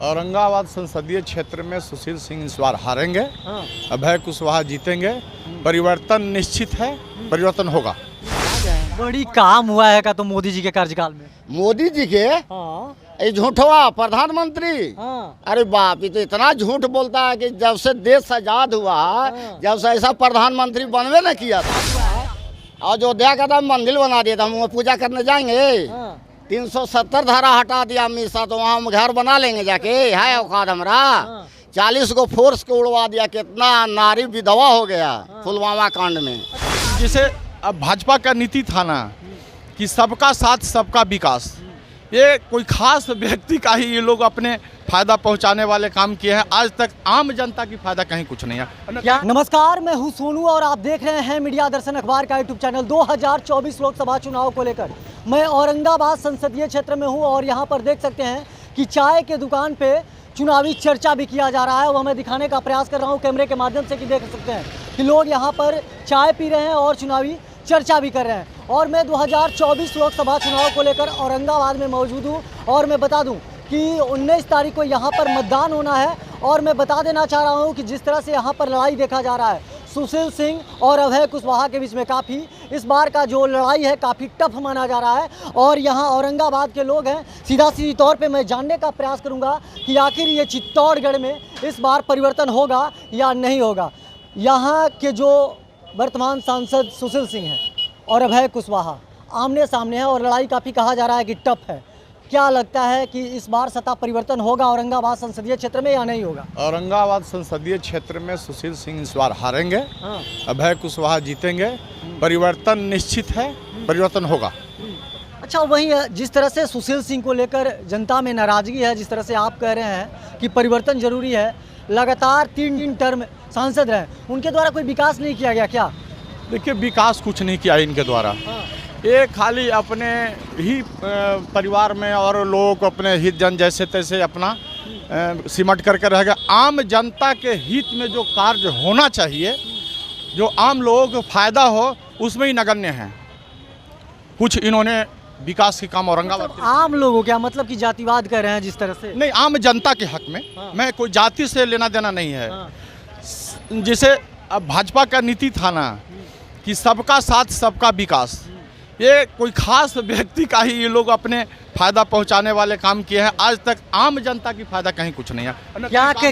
औरंगाबाद संसदीय क्षेत्र में सुशील सिंह इस बार हारेंगे। अभय कुशवाहा जीतेंगे। परिवर्तन निश्चित है, परिवर्तन होगा। बड़ी काम हुआ है का तो मोदी जी के कार्यकाल में। मोदी जी के ये झूठवा प्रधानमंत्री। अरे बाप, ये तो इतना झूठ बोलता है कि जब से देश आजाद हुआ, जब से ऐसा प्रधानमंत्री बनवे न किया था। और अयोध्या का तो मंदिर बना दिया था, हम पूजा करने जाएंगे। 370 धारा हटा दिया अमित शाह, तो वहाँ हम घर बना लेंगे जाके, है औकात हमारा। 40 को फोर्स को उड़वा दिया, कितना नारी विधवा हो गया पुलवामा कांड में। जिसे अब भाजपा का नीति था ना कि सबका साथ सबका विकास, ये कोई खास व्यक्ति का ही ये लोग अपने फायदा पहुंचाने वाले काम किए हैं। आज तक आम जनता की फायदा कहीं कुछ नहीं है। नमस्कार, मैं हूं सोनू और आप देख रहे हैं मीडिया दर्शन अखबार का यूट्यूब चैनल। 2024 लोकसभा चुनाव को लेकर मैं औरंगाबाद संसदीय क्षेत्र में हूं और यहां पर देख सकते हैं कि चाय के दुकान पे चुनावी चर्चा भी किया जा रहा है। वो मैं दिखाने का प्रयास कर रहा हूं कैमरे के माध्यम से कि देख सकते हैं कि लोग यहाँ पर चाय पी रहे हैं और चुनावी चर्चा भी कर रहे हैं। और मैं 2024 लोकसभा चुनाव को लेकर औरंगाबाद में मौजूद हूँ और मैं बता दूं कि 19 तारीख को यहाँ पर मतदान होना है। और मैं बता देना चाह रहा हूँ कि जिस तरह से यहाँ पर लड़ाई देखा जा रहा है सुशील सिंह और अभय कुशवाहा के बीच में, काफ़ी इस बार का जो लड़ाई है काफ़ी टफ माना जा रहा है। और यहाँ औरंगाबाद के लोग हैं, सीधी तौर पे मैं जानने का प्रयास करूँगा कि आखिर ये चित्तौड़गढ़ में इस बार परिवर्तन होगा या नहीं होगा। यहाँ के जो वर्तमान सांसद सुशील सिंह हैं और अभय कुशवाहा आमने सामने हैं और लड़ाई काफ़ी कहा जा रहा है कि टफ है। क्या लगता है कि इस बार सत्ता परिवर्तन होगा औरंगाबाद संसदीय क्षेत्र में या नहीं होगा? औरंगाबाद संसदीय क्षेत्र में सुशील सिंह इस बार हारेंगे। अभय कुशवाहा जीतेंगे। परिवर्तन निश्चित है, परिवर्तन होगा। अच्छा, वहीं जिस तरह से सुशील सिंह को लेकर जनता में नाराजगी है, जिस तरह से आप कह रहे हैं कि परिवर्तन जरूरी है, लगातार 3 टर्म सांसद रहे, उनके द्वारा कोई विकास नहीं किया गया क्या? देखिए, विकास कुछ नहीं किया इनके द्वारा। ये खाली अपने ही परिवार में और लोगों को अपने हित जन जैसे तैसे अपना सिमट करके रह गया। आम जनता के हित में जो कार्य होना चाहिए, जो आम लोगों को फायदा हो, उसमें ही नगण्य हैं। कुछ इन्होंने विकास के काम औरंगाबाद मतलब आम लोगों, क्या मतलब कि जातिवाद कर रहे हैं जिस तरह से? नहीं, आम जनता के हक में। मैं कोई जाति से लेना देना नहीं है। जिसे अब भाजपा का नीति था ना कि सबका साथ सबका विकास, ये कोई खास व्यक्ति का ही ये लोग अपने फायदा पहुंचाने वाले काम किए हैं। आज तक आम जनता की फायदा कहीं कुछ नहीं है।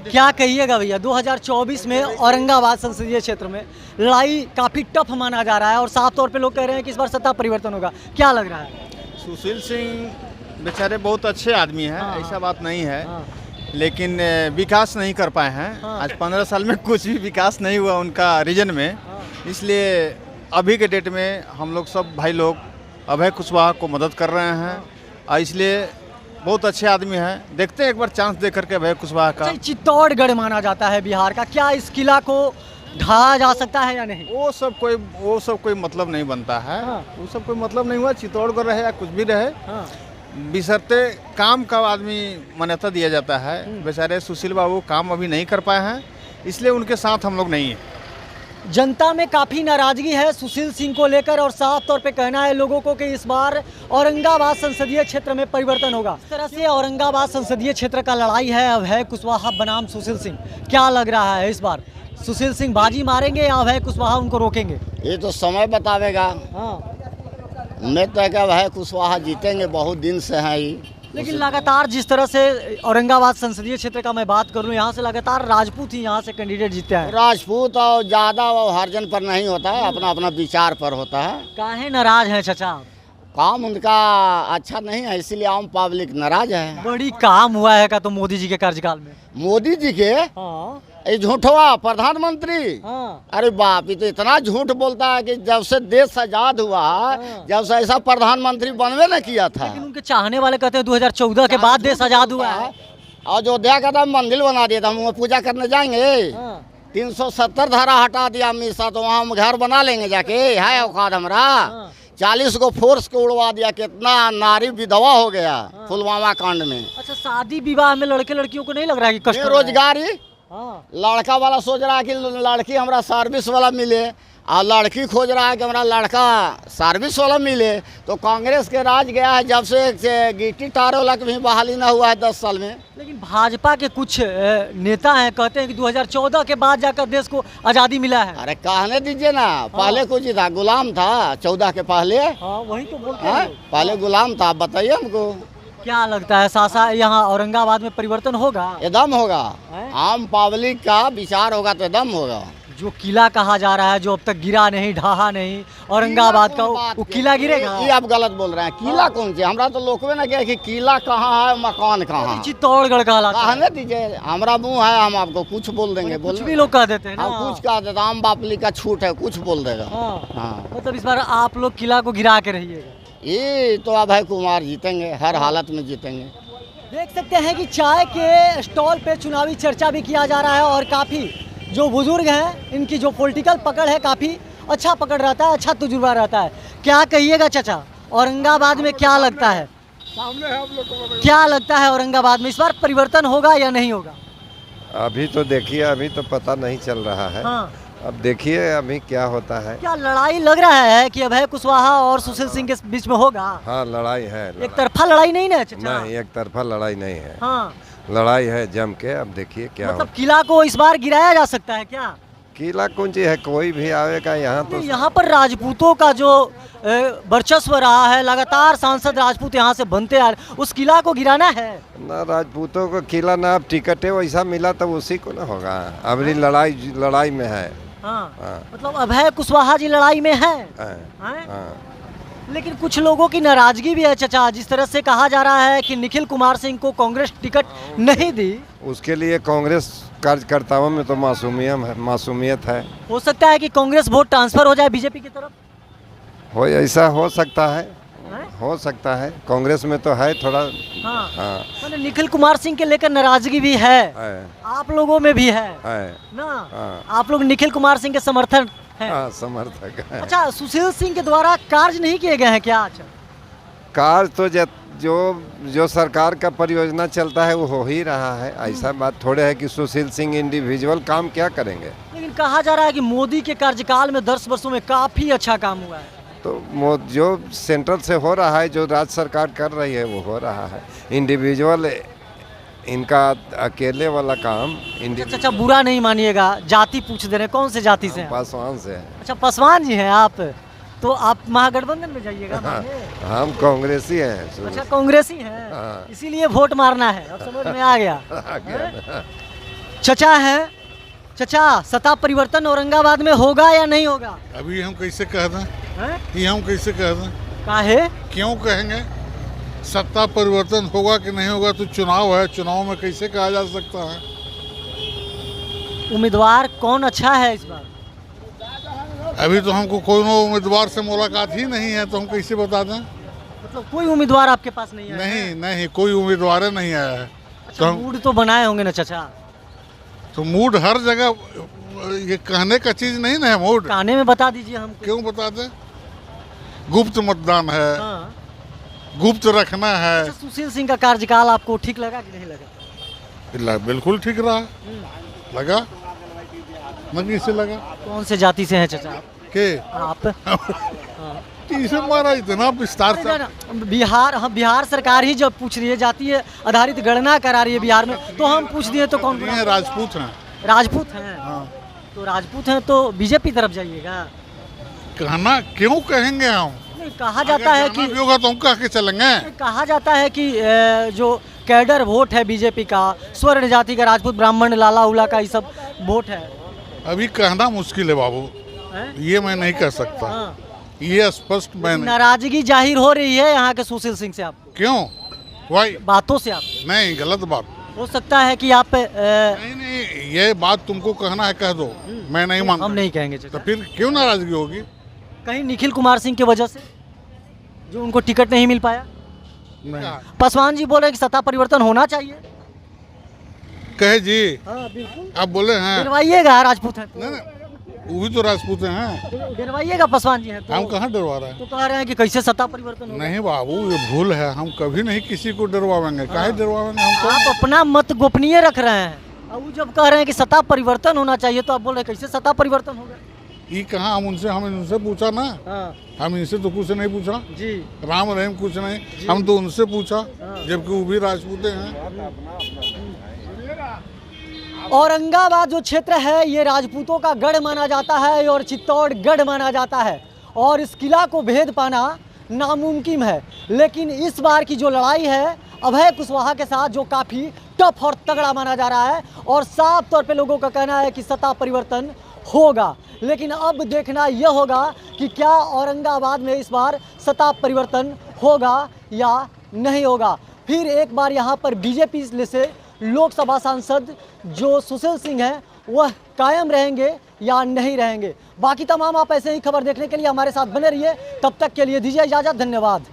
क्या कहिएगा भैया, 2024 में औरंगाबाद संसदीय क्षेत्र में लड़ाई काफ़ी टफ माना जा रहा है और साफ तौर पे लोग कह रहे हैं कि इस बार सत्ता परिवर्तन होगा। क्या लग रहा है? सुशील सिंह बेचारे बहुत अच्छे आदमी हैं, ऐसा बात नहीं है, लेकिन विकास नहीं कर पाए हैं। आज 15 साल में कुछ भी विकास नहीं हुआ उनका रीजन में। इसलिए अभी के डेट में हम लोग सब भाई लोग अभय कुशवाहा को मदद कर रहे हैं। इसलिए बहुत अच्छे आदमी हैं, देखते हैं एक बार चांस दे करके अभय कुशवाहा का। चित्तौड़गढ़ माना जाता है बिहार का, क्या इस किला को ढाया जा सकता है या नहीं? वो सब कोई मतलब नहीं बनता है। वो सब कोई मतलब नहीं हुआ। चित्तौड़गढ़ रहे या कुछ भी रहे, बिसरते काम का आदमी मान्यता दिया जाता है। बेचारे सुशील बाबू काम अभी नहीं कर पाए हैं, इसलिए उनके साथ हम लोग नहीं हैं। जनता में काफ़ी नाराजगी है सुशील सिंह को लेकर और साफ तौर पे कहना है लोगों को कि इस बार औरंगाबाद संसदीय क्षेत्र में परिवर्तन होगा। इस तरह से औरंगाबाद संसदीय क्षेत्र का लड़ाई है अभय कुशवाहा बनाम सुशील सिंह। क्या लग रहा है इस बार सुशील सिंह बाजी मारेंगे या अभय कुशवाहा उनको रोकेंगे? ये तो समय बतावेगा। मैं तो क्या अभय कुशवाहा जीतेंगे, बहुत दिन से है ही। लेकिन लगातार जिस तरह से औरंगाबाद संसदीय क्षेत्र का मैं बात कर लूँ, यहाँ से लगातार राजपूत ही यहाँ से कैंडिडेट जीते हैं। राजपूत और ज़्यादा वो हरजन पर नहीं होता है, अपना अपना विचार पर होता है। काहे नाराज हैं चाचा? काम उनका अच्छा नहीं है, इसीलिए आम पब्लिक नाराज है। बड़ी काम हुआ है का तो मोदी जी के कार्यकाल में। मोदी जी के ये झूठवा प्रधानमंत्री। अरे बाप, ये तो इतना झूठ बोलता है कि जब से देश आजाद हुआ, जब से ऐसा प्रधानमंत्री बनवे न किया था। लेकिन उनके चाहने वाले कहते हैं 2014 के बाद देश आजाद हुआ है। और अयोध्या का तो मंदिर बना दिया था, हम वहाँ पूजा करने जाएंगे। 370 धारा हटा दिया अमित शाह, तो वहाँ हम घर बना लेंगे जाके, है औकात हमारा। 40 को फोर्स को उड़वा दिया, कितना नारी विधवा हो गया पुलवामा कांड में। अच्छा, शादी विवाह में लड़के लड़कियों को नहीं लग रहा है कि कष्ट? रोजगारी हाँ। लड़का वाला सोच रहा है कि लड़की हमारा सर्विस वाला मिले, और लड़की खोज रहा है कि हमारा लड़का सर्विस वाला मिले। तो कांग्रेस के राज गया है जब से गिट्टी टार वाला की भी बहाली ना हुआ है 10 साल में। लेकिन भाजपा के कुछ नेता हैं, कहते हैं कि 2014 के बाद जाकर देश को आज़ादी मिला है। अरे कहने दीजिए ना, पहले कुछ ही था, गुलाम था 14 के पहले। हाँ, वही तो बोलते हाँ? हैं लोग। पहले गुलाम था, बताइए हमको। क्या लगता है सासा यहाँ औरंगाबाद में परिवर्तन होगा? एकदम होगा, हैं? आम पब्लिक का विचार होगा तो एकदम होगा। जो किला कहा जा रहा है, जो अब तक गिरा नहीं, ढहा नहीं, औरंगाबाद का वो किला गिरेगा? ये आप गलत बोल रहे हैं। किला कौन से? हमरा तो लोकवे ना गया कि किला कहाँ है, मकान कहाँ है। चित्तौड़गढ़ कहलाता है। कहने दीजिए, हमारा मुंह है, हम आपको कुछ बोल देंगे। कुछ भी लोग कह देते हैं ना। हम कुछ कह देते, आम पब्लिक का छूट है, कुछ बोल देगा। हाँ। हाँ, मतलब इस बार आप लोग किला को गिरा के रहिएगा। ये तो अभय कुमार जीतेंगे, हर हालत में जीतेंगे। देख सकते हैं कि चाय के स्टॉल पे चुनावी चर्चा भी किया जा रहा है, और काफ़ी जो बुजुर्ग हैं इनकी जो पॉलिटिकल पकड़ है काफ़ी अच्छा पकड़ रहता है, अच्छा तजुर्बा रहता है। क्या कहिएगा चाचा, औरंगाबाद में क्या लगता है? क्या लगता है औरंगाबाद में इस बार परिवर्तन होगा या नहीं होगा? अभी तो देखिए, अभी तो पता नहीं चल रहा है। हाँ। अब देखिए अभी क्या होता है। क्या लड़ाई लग रहा है कि अभय कुशवाहा और सुशील सिंह के बीच में होगा? हाँ, लड़ाई है। एक तरफा लड़ाई नहीं ना चाचा? नहीं, एक तरफा लड़ाई नहीं है। हाँ, लड़ाई है जम के। अब देखिए क्या मतलब होता किला को इस बार गिराया जा सकता है क्या? है। किला कुंजी है, कोई भी आवेगा यहाँ तो। यहाँ पर राजपूतों का जो वर्चस्व रहा है, लगातार सांसद राजपूत यहाँ से बनते आ रहे, उस किला को गिराना है ना राजपूतों को किला, ना अब टिकटें वैसा मिला तो उसी को ना होगा। अभी लड़ाई में है। हाँ। हाँ। मतलब अभय कुशवाहा जी लड़ाई में है। हाँ, हैं? हाँ। लेकिन कुछ लोगों की नाराजगी भी है चाचा, जिस तरह से कहा जा रहा है कि निखिल कुमार सिंह को कांग्रेस टिकट नहीं दी। उसके लिए कांग्रेस कार्यकर्ताओं में तो मासूमियत है। हो सकता है कि कांग्रेस वोट ट्रांसफर हो जाए बीजेपी की तरफ। हो, ऐसा हो सकता है। हैं? हो सकता है, कांग्रेस में तो है थोड़ा। हाँ। हाँ, मैंने निखिल कुमार सिंह के लेकर नाराजगी भी है, आप लोगों में भी है ना? हाँ। आप लोग निखिल कुमार सिंह के समर्थन हैं। हाँ, समर्थक है। अच्छा, सुशील सिंह के द्वारा कार्य नहीं किए गए हैं क्या? अच्छा, कार्य तो जो सरकार का परियोजना चलता है वो हो ही रहा है। ऐसा बात थोड़े है कि सुशील सिंह इंडिविजुअल काम क्या करेंगे। लेकिन कहा जा रहा है कि मोदी के कार्यकाल में 10 वर्षों में काफी अच्छा काम हुआ है। तो जो सेंट्रल से हो रहा है, जो राज्य सरकार कर रही है वो हो रहा है। इंडिविजुअल इनका अकेले वाला काम अच्छा, बुरा नहीं मानिएगा, जाति पूछ दे रहे हैं, कौन से जाति से हैं? पासवान से है। अच्छा, पासवान जी हैं आप, तो आप महागठबंधन में जाइएगा माने? हम कांग्रेसी हैं। अच्छा, कांग्रेसी हैं, हाँ। इसीलिए वोट मारना है, अब समझ में आ गया। चचा है, चचा सत्ता परिवर्तन औरंगाबाद में होगा या नहीं होगा? अभी हम कैसे कह दें? हैं? ये हम कैसे कह दें? काहे? क्यों कहेंगे? सत्ता परिवर्तन होगा कि नहीं होगा तो चुनाव है, चुनाव में कैसे कहा जा सकता है? उम्मीदवार कौन अच्छा है इस बार? अभी तो हमको कोई उम्मीदवार से मुलाकात ही नहीं है, तो हम कैसे बता दें? मतलब कोई उम्मीदवार आपके पास नहीं है? नहीं, कोई उम्मीदवार नहीं आया है। अच्छा, मूड तो बनाए होंगे ना चाचा? तो मूड हर जगह, ये कहने का चीज नहीं ना है मूड। कहने में बता दीजिए हमको। क्यों बता दें? गुप्त मतदान है, हाँ। गुप्त रखना है। अच्छा, सुशील सिंह का कार्यकाल आपको ठीक लगा कि नहीं लगा? बिल्कुल ठीक रहा, लगा न किसे लगा। कौन से जाति से हैं चाचा आप? के आप? इसे मारा इतना विस्तार से। बिहार, हम बिहार सरकार ही जब पूछ रही है, जातीय आधारित गणना करा रही है बिहार में, तो हम पूछ दिए तो कौन? ये राजपूत हैं। राजपूत हैं? हाँ। तो राजपूत हैं तो बीजेपी तरफ जाइएगा। कहना क्यों कहेंगे हम? नहीं, कहा जाता है कि होगा तो हम कह के चलेंगे। कहा जाता है कि जो कैडर वोट है बीजेपी का, स्वर्ण जाति का, राजपूत, ब्राह्मण, लाला उला का, ये सब वोट है। अभी कहना मुश्किल है बाबू, ये मैं नहीं कह सकता। हाँ। ये स्पष्ट मैं नहीं। नाराजगी जाहिर हो रही है यहाँ के सुशील सिंह से आपको? क्यों? वाई बातों से आप? नहीं, गलत बात। हो सकता है कि आप नहीं, ये बात तुमको कहना है कह दो, मैं नहीं मानता। हम नहीं कहेंगे तो चाचा। फिर क्यों नाराजगी होगी? कहीं निखिल कुमार सिंह की वजह से, जो उनको टिकट नहीं मिल पाया? नहीं पासवान जी बोले कि सत्ता परिवर्तन होना चाहिए। कहे जी, हाँ, बिल्कुल। आप बोले हैं। डरवाइएगा, राजपूत है तो। नहीं, वो भी तो राजपूत हैं। डरवाइएगा, पासवान जी हैं तो। हम कहाँ डरवा रहे हैं? तो कह रहे हैं कि कैसे सत्ता परिवर्तन होगा? नहीं बाबू, ये भूल है, हम कभी नहीं किसी को डरवाएंगे। काहे डरवाएंगे हमको? आप अपना मत गोपनीय रख रहे हैं। अब वो जब कह रहे हैं कि सत्ता परिवर्तन होना चाहिए तो आप बोल रहे हैं कैसे सत्ता परिवर्तन होगा? ये कहाँ हम इनसे पूछा ना, हम इनसे तो कुछ नहीं पूछा जी। राम रहीम कुछ नहीं, हम तो उनसे पूछा जबकि वो भी राजपूते हैं। औरंगाबाद जो क्षेत्र है ये राजपूतों का गढ़ माना जाता है और चित्तौड़गढ़ माना जाता है और इस किला को भेद पाना नामुमकिन है। लेकिन इस बार की जो लड़ाई है अभय कुशवाहा के साथ जो काफ़ी टफ और तगड़ा माना जा रहा है और साफ तौर पे लोगों का कहना है कि सत्ता परिवर्तन होगा। लेकिन अब देखना यह होगा कि क्या औरंगाबाद में इस बार सत्ता परिवर्तन होगा या नहीं होगा। फिर एक बार यहाँ पर बीजेपी से लोकसभा सांसद जो सुशील सिंह हैं वह कायम रहेंगे या नहीं रहेंगे। बाकी तमाम आप ऐसे ही खबर देखने के लिए हमारे साथ बने रहिए। तब तक के लिए दीजिए इजाज़त, धन्यवाद।